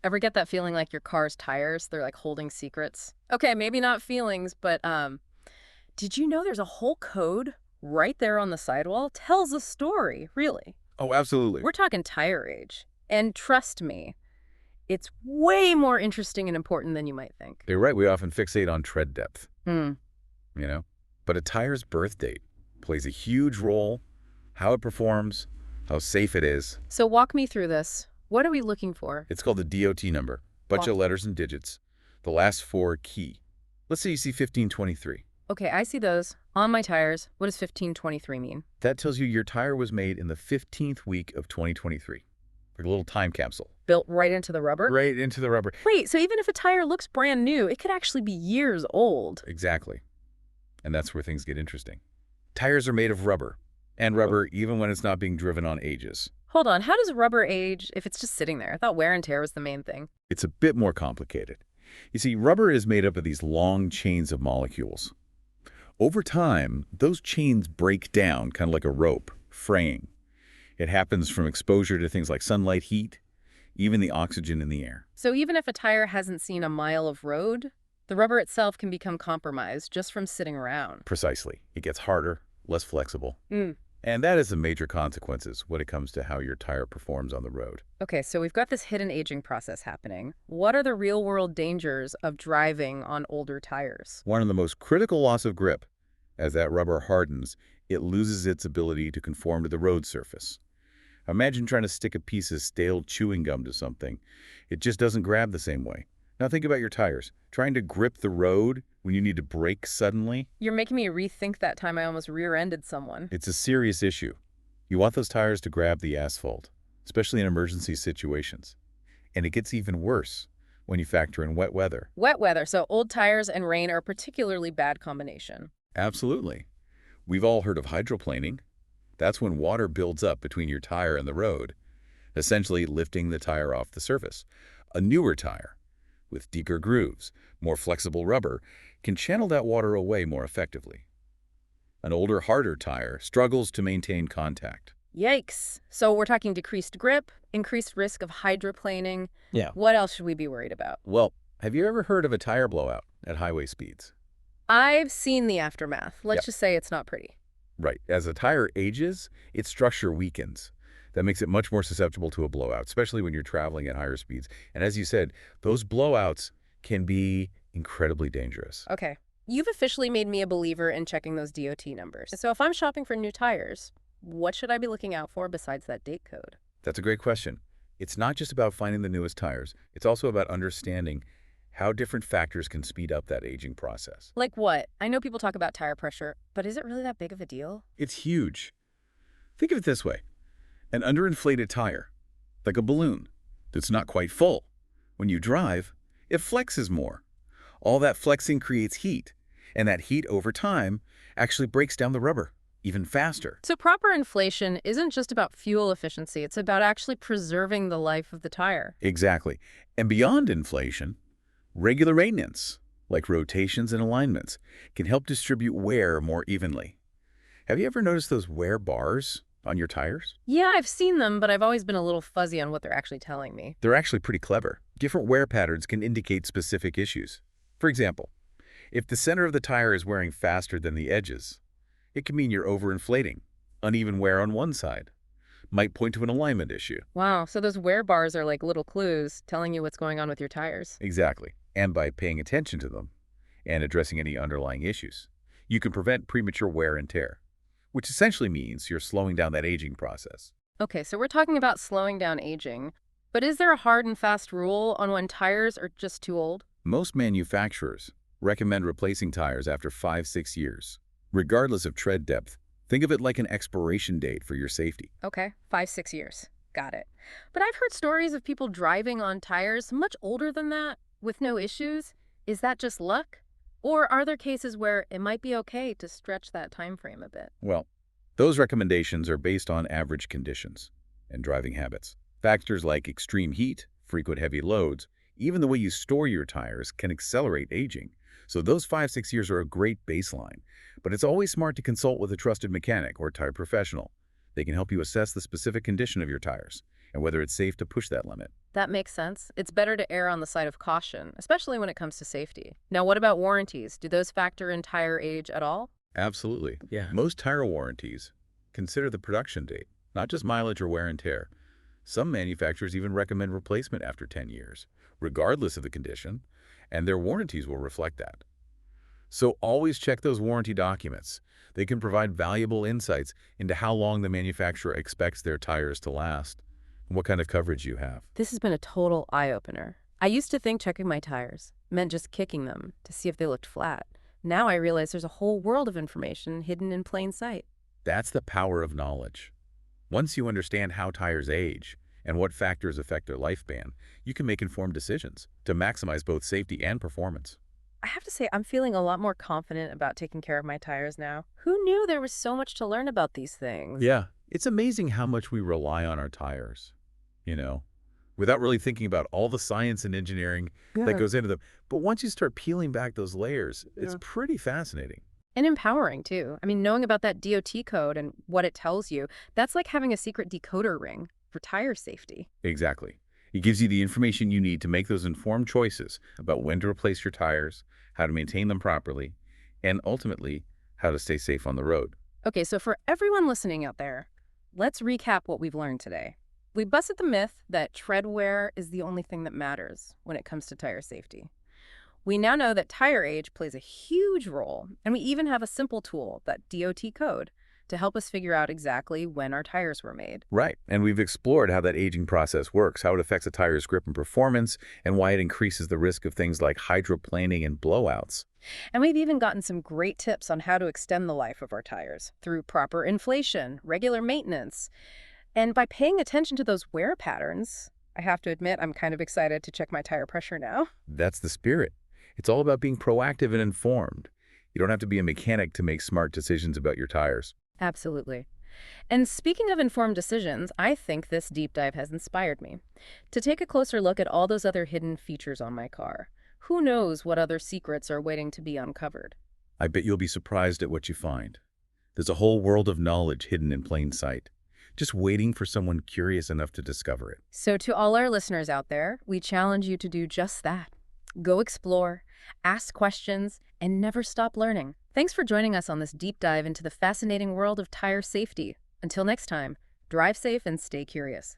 Ever get that feeling like your car's tires, they're like holding secrets? Okay, maybe not feelings, but did you know there's a whole code right there on the sidewall? Tells a story, really. Oh, absolutely. We're talking tire age. And trust me, it's way more interesting and important than you might think. You're right. We often fixate on tread depth, Hmm. you know? But a tire's birth date plays a huge role, how it performs, how safe it is. So walk me through this. What are we looking for? It's called the DOT number, bunch Walk. of letters and digits, the last four key. Let's say you see 1523. Okay, I see those on my tires. What does 1523 mean? That tells you your tire was made in the 15th week of 2023, like a little time capsule. Built right into the rubber? Right into the rubber. Wait, so even if a tire looks brand new, it could actually be years old. Exactly. And that's where things get interesting. Tires are made of rubber, and rubber even when it's not being driven on ages. Hold on, how does rubber age if it's just sitting there? I thought wear and tear was the main thing. It's a bit more complicated. You see, rubber is made up of these long chains of molecules. Over time, those chains break down, kind of like a rope, fraying. It happens from exposure to things like sunlight, heat, even the oxygen in the air. So even if a tire hasn't seen a mile of road, the rubber itself can become compromised just from sitting around. Precisely. It gets harder, less flexible. Mm. And that is the major consequences when it comes to how your tire performs on the road. Okay, so we've got this hidden aging process happening. What are the real-world dangers of driving on older tires? One of the most critical loss of grip. As that rubber hardens, it loses its ability to conform to the road surface. Imagine trying to stick a piece of stale chewing gum to something. It just doesn't grab the same way. Now think about your tires. Trying to grip the road when you need to brake suddenly, You're making me rethink that time I almost rear-ended someone. it's a serious issue. You want those tires to grab the asphalt, especially in emergency situations. And it gets even worse when you factor in wet weather. Wet weather, so old tires and rain are a particularly bad combination. Absolutely. We've all heard of hydroplaning. That's when water builds up between your tire and the road, essentially lifting the tire off the surface. A newer tire, with deeper grooves, more flexible rubber, can channel that water away more effectively. An older, harder tire struggles to maintain contact. Yikes. So we're talking decreased grip, increased risk of hydroplaning. Yeah. What else should we be worried about? Well, have you ever heard of a tire blowout at highway speeds? I've seen the aftermath. Let's Yep. just say it's not pretty. Right. As a tire ages, its structure weakens. That makes it much more susceptible to a blowout, especially when you're traveling at higher speeds. And as you said, those blowouts can be incredibly dangerous. Okay. You've officially made me a believer in checking those DOT numbers. So if I'm shopping for new tires, what should I be looking out for besides that date code? That's a great question. It's not just about finding the newest tires. It's also about understanding how different factors can speed up that aging process. Like what? I know people talk about tire pressure, but is it really that big of a deal? It's huge. Think of it this way. An underinflated tire, like a balloon, that's not quite full. When you drive, it flexes more. All that flexing creates heat, and that heat over time actually breaks down the rubber even faster. So proper inflation isn't just about fuel efficiency, it's about actually preserving the life of the tire. Exactly. And beyond inflation, regular maintenance, like rotations and alignments, can help distribute wear more evenly. Have you ever noticed those wear bars on your tires? Yeah, I've seen them, but I've always been a little fuzzy on what they're actually telling me. They're actually pretty clever. Different wear patterns can indicate specific issues. For example, if the center of the tire is wearing faster than the edges, it can mean you're overinflating. Uneven wear on one side might point to an alignment issue. Wow, so those wear bars are like little clues telling you what's going on with your tires. Exactly. And by paying attention to them and addressing any underlying issues, you can prevent premature wear and tear, which essentially means you're slowing down that aging process. Okay, so we're talking about slowing down aging, but is there a hard and fast rule on when tires are just too old? Most manufacturers recommend replacing tires after 5-6 years, regardless of tread depth. Think of it like an expiration date for your safety. Okay, 5, 6 years. Got it. But I've heard stories of people driving on tires much older than that with no issues. Is that just luck? Or are there cases where it might be okay to stretch that time frame a bit? Well, those recommendations are based on average conditions and driving habits. Factors like extreme heat, frequent heavy loads, even the way you store your tires can accelerate aging. So those 5-6 years are a great baseline. But it's always smart to consult with a trusted mechanic or tire professional. They can help you assess the specific condition of your tires and whether it's safe to push that limit. That makes sense. It's better to err on the side of caution, especially when it comes to safety. Now, what about warranties? Do those factor in tire age at all? Absolutely. Yeah. Most tire warranties consider the production date, not just mileage or wear and tear. Some manufacturers even recommend replacement after 10 years, regardless of the condition, and their warranties will reflect that. So always check those warranty documents. They can provide valuable insights into how long the manufacturer expects their tires to last and what kind of coverage you have. This has been a total eye-opener. I used to think checking my tires meant just kicking them to see if they looked flat. Now I realize there's a whole world of information hidden in plain sight. That's the power of knowledge. Once you understand how tires age and what factors affect their lifespan, you can make informed decisions to maximize both safety and performance. I have to say, I'm feeling a lot more confident about taking care of my tires now. Who knew there was so much to learn about these things? Yeah, it's amazing how much we rely on our tires, you know, without really thinking about all the science and engineering that goes into them. But once you start peeling back those layers, it's pretty fascinating. And empowering, too. I mean, knowing about that DOT code and what it tells you, that's like having a secret decoder ring for tire safety. Exactly. It gives you the information you need to make those informed choices about when to replace your tires, how to maintain them properly, and ultimately, how to stay safe on the road. Okay, so for everyone listening out there, let's recap what we've learned today. We busted the myth that tread wear is the only thing that matters when it comes to tire safety. We now know that tire age plays a huge role, and we even have a simple tool, that DOT code, to help us figure out exactly when our tires were made. Right. And we've explored how that aging process works, how it affects a tire's grip and performance, and why it increases the risk of things like hydroplaning and blowouts. And we've even gotten some great tips on how to extend the life of our tires through proper inflation, regular maintenance. And by paying attention to those wear patterns, I have to admit I'm kind of excited to check my tire pressure now. That's the spirit. It's all about being proactive and informed. You don't have to be a mechanic to make smart decisions about your tires. Absolutely. And speaking of informed decisions, I think this deep dive has inspired me to take a closer look at all those other hidden features on my car. Who knows what other secrets are waiting to be uncovered? I bet you'll be surprised at what you find. There's a whole world of knowledge hidden in plain sight, just waiting for someone curious enough to discover it. So to all our listeners out there, we challenge you to do just that. Go explore, ask questions, and never stop learning. Thanks for joining us on this deep dive into the fascinating world of tire safety. Until next time, drive safe and stay curious.